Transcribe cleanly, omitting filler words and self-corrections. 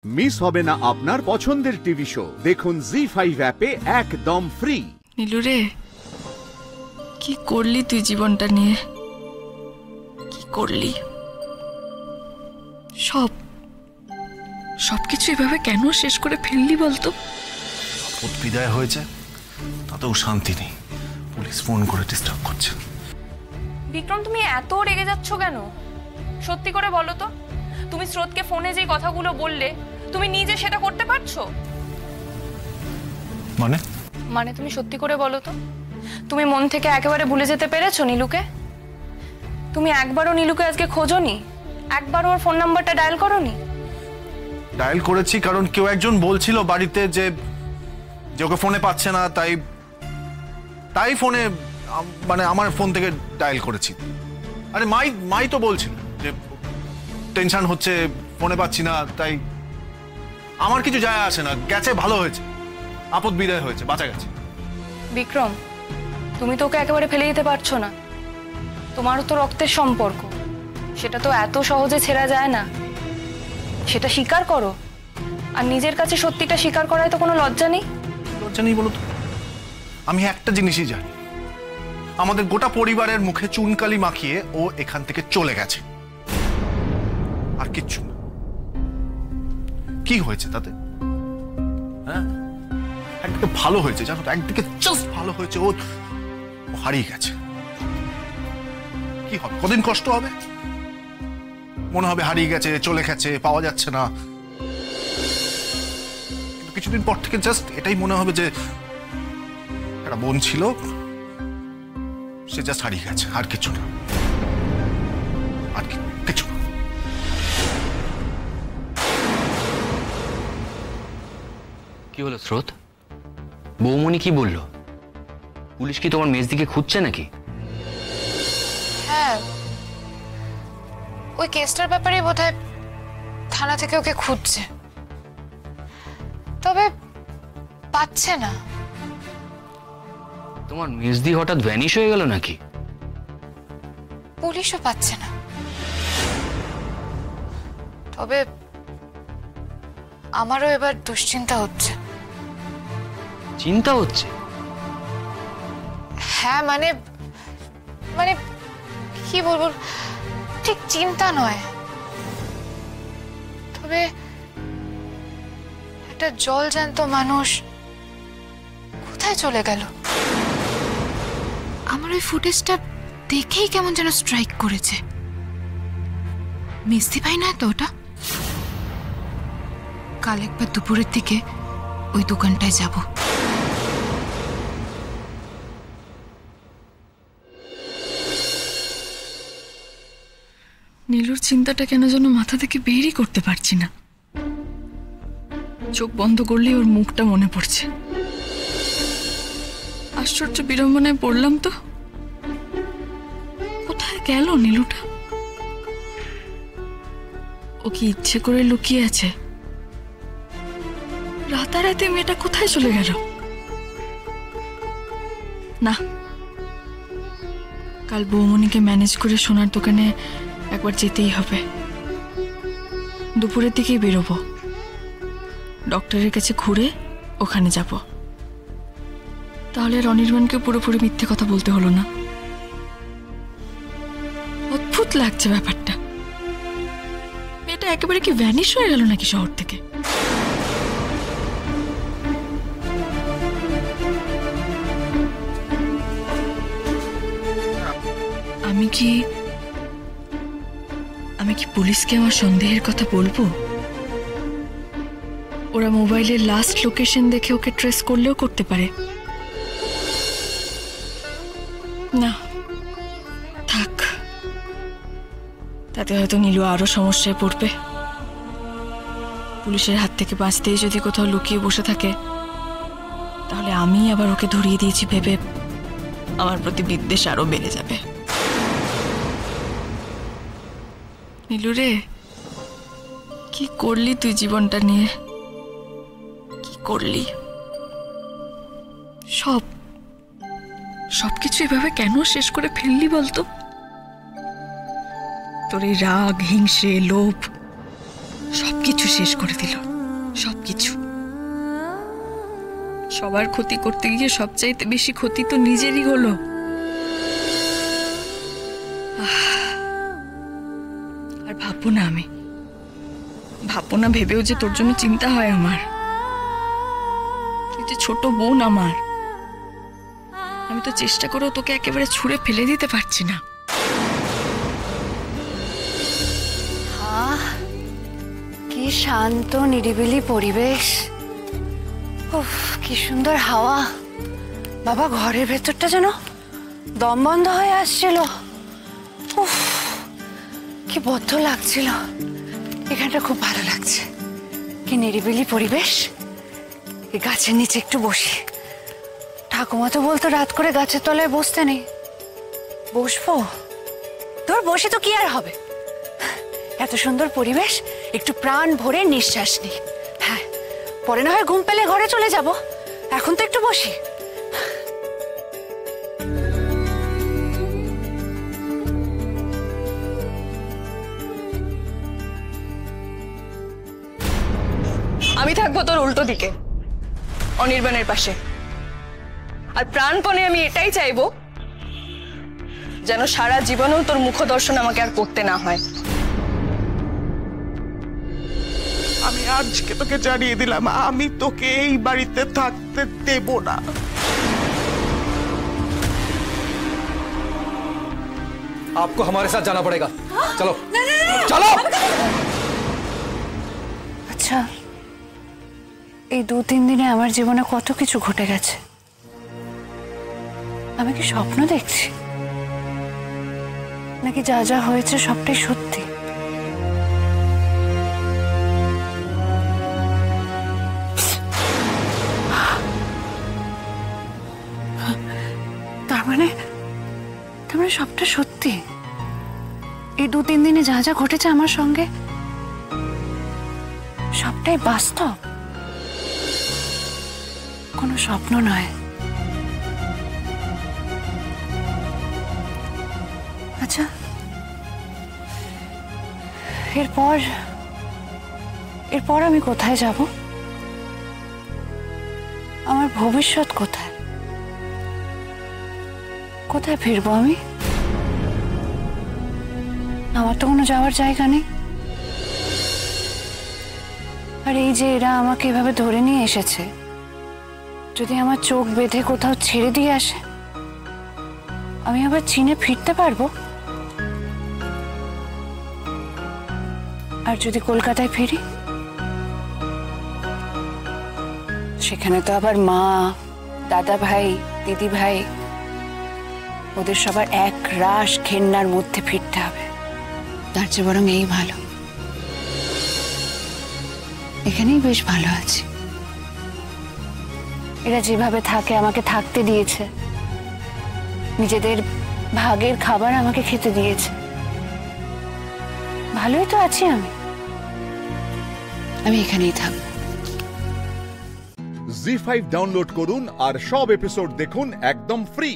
Miss হবে না আপনার পছন্দের টিভি শো। দেখুন জি5 অ্যাপে একদম ফ্রি। নীলু রে, কি করলি তুই জীবনটা নিয়ে? কি করলি? সবকিছু এভাবে কেন শেষ করে ফেললি বলতো? বিদায় হয়েছে, তাতেও শান্তি নেই। পুলিশ ফোন করে ডিস্টার্ব করছে। বিক্রম, তুমি এত রেগে যাচ্ছ কেন? সত্যি করে বলো তো, তুমি স্রোতকে ফোনে যে কথাগুলো বললে, তুমি নিজে সেটা করতে পারছো? মানে তুমি সত্যি করে বলো তো, তুমি মন থেকে একেবারে ভুলে যেতে পেরেছো নীলুকে? তুমি একবারও নীলুকে আজকে খোঁজোনি? একবারও ওর ফোন নাম্বারটা ডায়াল করোনি? ডায়াল করেছি, কারণ কেউ একজন বলছিল বাড়িতে যে ওকে ফোনে পাচ্ছে না, তাই ফোনে মানে আমার ফোন থেকে ডায়াল করেছি। আরে মাই তো বলছিল যে টেনশন হচ্ছে, ফোনে পাচ্ছি না, তাই। আমার কিছু যায় আসে না, গেছে ভালো হয়েছে, আপদ বিদায় হয়েছে, বাঁচা গেছে। বিক্রম, তুমি তো ওকে একেবারে ফেলে দিতে পারছো না। তোমারও তো রক্তের সম্পর্ক, সেটা তো এত সহজে ছেড়া যায় না। সেটা স্বীকার করো, আর নিজের কাছে সত্যিটা স্বীকার করায় তো কোনো লজ্জা নেই। লজ্জা নেই বলো তো? আমি একটা জিনিসই জানি, আমাদের গোটা পরিবারের মুখে চুনকালি মাখিয়ে ও এখান থেকে চলে গেছে, আর কিচ্ছু না। কি হয়েছে তাতে? হ্যাঁ, একদিকে ভালো হয়েছে জানো তো, একদিকে জাস্ট ভালো হয়েছে। ও হারিয়ে গেছে। কি হবে? কদিন কষ্ট হবে, মনে হবে হারিয়ে গেছে, চলে গেছে, পাওয়া যাচ্ছে না। কিন্তু কিছুদিন পর থেকে জাস্ট এটাই মনে হবে যে একটা বোন ছিল, সে জাস্ট হারিয়ে গেছে, আর কিছু না, আর কিছু না। কি হলো স্রোত? বৌমনি কি বললো? পুলিশ কি তোমার মেজদিকে খুঁজছে নাকি? হ্যাঁ, ওই কেসটার ব্যাপারে বোধহয় থানা থেকে ওকে খুঁজছে, তবে পাচ্ছে না। তোমার মেজদি হঠাৎ ভ্যানিশ হয়ে গেল নাকি? পুলিশও পাচ্ছে না, তবে আমারও এবার দুশ্চিন্তা হচ্ছে। চিন্তা হচ্ছে? হ্যাঁ, মানে মানে কি বলবো, ঠিক চিন্তা নয়, তবে একটা জলজ্যান্ত মানুষ কোথায় চলে গেল? আমার ওই ফুটেজটা দেখেই কেমন যেন স্ট্রাইক করেছে। মিস্তি ভাই না তো ওটা? কাল একবার দুপুরের দিকে ওই দোকানটায় যাব। নীলুর চিন্তাটা কেন যেন মাথা থেকে বেরই করতে পারছি না। চোখ বন্ধ করলেই ওর মুখটা মনে পড়ছে। আশ্চর্য বিড়ম্বনায় পড়লাম তো। কোথায় গেল নীলুটা? ও কি ইচ্ছে করে লুকিয়ে আছে? রাতারাতি মেয়েটা কোথায় চলে গেল? না, কাল বৌমনিকে ম্যানেজ করে সোনার দোকানে একবার যেতেই হবে। দুপুরের দিকেই বেরোবো, ডক্টরের কাছে ঘুরে ওখানে যাব। তাহলে আর অনির্বাণকে পুরোপুরি মিথ্যে কথা বলতে হলো না। অদ্ভুত লাগছে ব্যাপারটা। মেয়েটা একেবারে কি ভ্যানিশ হয়ে গেল নাকি শহর থেকে? আমি কি পুলিশকে আমার সন্দেহের কথা বলবো? ওরা মোবাইলের লাস্ট লোকেশন দেখে ওকে ট্রেস করলেও করতে পারে। না, থাক, তাতে হয়তো নীলু আরো সমস্যায় পড়বে। পুলিশের হাত থেকে বাঁচতেই যদি কোথাও লুকিয়ে বসে থাকে, তাহলে আমি আবার ওকে ধরিয়ে দিয়েছি ভেবে আমার প্রতি বিদ্বেষ আরো বেড়ে যাবে। নীলু রে, কি করলি তুই জীবনটা নিয়ে? কি করলি? সবকিছু এভাবে কেন শেষ করে ফেললি বলতো? তোর এই রাগ, হিংসে, লোভ সবকিছু শেষ করে দিল। সবকিছু। সবার ক্ষতি করতে গিয়ে সবচাইতে বেশি ক্ষতি তো নিজেরই হলো। আর ভাববো না, আমি ভাববো না ভেবেও যে তোর জন্য চিন্তা হয় আমার। তুই যে ছোট বোন আমার, আমি তো চেষ্টা করেও তোকে একেবারে ছুঁড়ে ফেলে দিতে পারছি না। কি শান্ত নিরিবিলি পরিবেশ, উফ কি সুন্দর হাওয়া। বাবা ঘরের ভেতরটা যেন দম বন্ধ হয়ে আসছিল। উফ কি বদ্ধ লাগছিল। এখানটা খুব ভালো লাগছে, কি নিরিবিলি পরিবেশ। এই গাছের নিচে একটু বসি। ঠাকুমা তো বলতো রাত করে গাছের তলায় বসতে নেই। বসবো? তোর বসে তো কি আর হবে, এত সুন্দর পরিবেশ, একটু প্রাণ ভরে নিঃশ্বাস নি। হ্যাঁ, পরে না হয় ঘুম পেলে ঘরে চলে যাব, এখন তো একটু বসি। আমি থাকবো তোর উল্টো দিকে, অনির্বাণের পাশে। আর প্রাণপণে আমি এটাই চাইবো যেন সারা জীবনেও তোর মুখ দর্শন আমাকে আর করতে না হয়। আমি আজকে তোকে জানিয়ে দিলাম, আমি তোকে এই বাড়িতে থাকতে দেব না। आपको हमारे साथ जाना पड़ेगा। चलो चलो। আচ্ছা, এই 2-3 দিনে আমার জীবনে কত কিছু ঘটে গেছে। আমি কি স্বপ্ন দেখছি, নাকি যা যা হয়েছে সবটাই সত্যি? তার মানে সবটা সত্যি। এই 2-3 দিনে যা যা ঘটেছে আমার সঙ্গে সবটাই বাস্তব, কোনো স্বপ্ন নয়। আচ্ছা, এরপর আমি কোথায় যাব? আমার ভবিষ্যৎ কোথায়? কোথায় ফিরবো আমি? আমার তো কোনো যাওয়ার জায়গা নেই। আর এই যে এরা আমাকে এভাবে ধরে নিয়ে এসেছে, যদি আমার চোখ বেঁধে কোথাও ছেড়ে দিয়ে আসে, আমি আবার চীনে ফিরতে পারবো? আর যদি কলকাতায় ফিরি, সেখানে তো আবার মা, দাদা ভাই, দিদি ভাই, ওদের সবার এক রাশ ঘেন্নার মধ্যে ফিরতে হবে। তার চেয়ে বরং এই ভালো, এখানেই বেশ ভালো আছি। এরা যেভাবে থাকে আমাকে থাকতে দিয়েছে, নিজেদের ভাগের খাবার আমাকে খেতে দিয়েছে, ভালোই তো আছি আমি এখানেই থাকবো। জি5 ডাউনলোড করুন আর সব এপিসোড দেখুন একদম ফ্রি।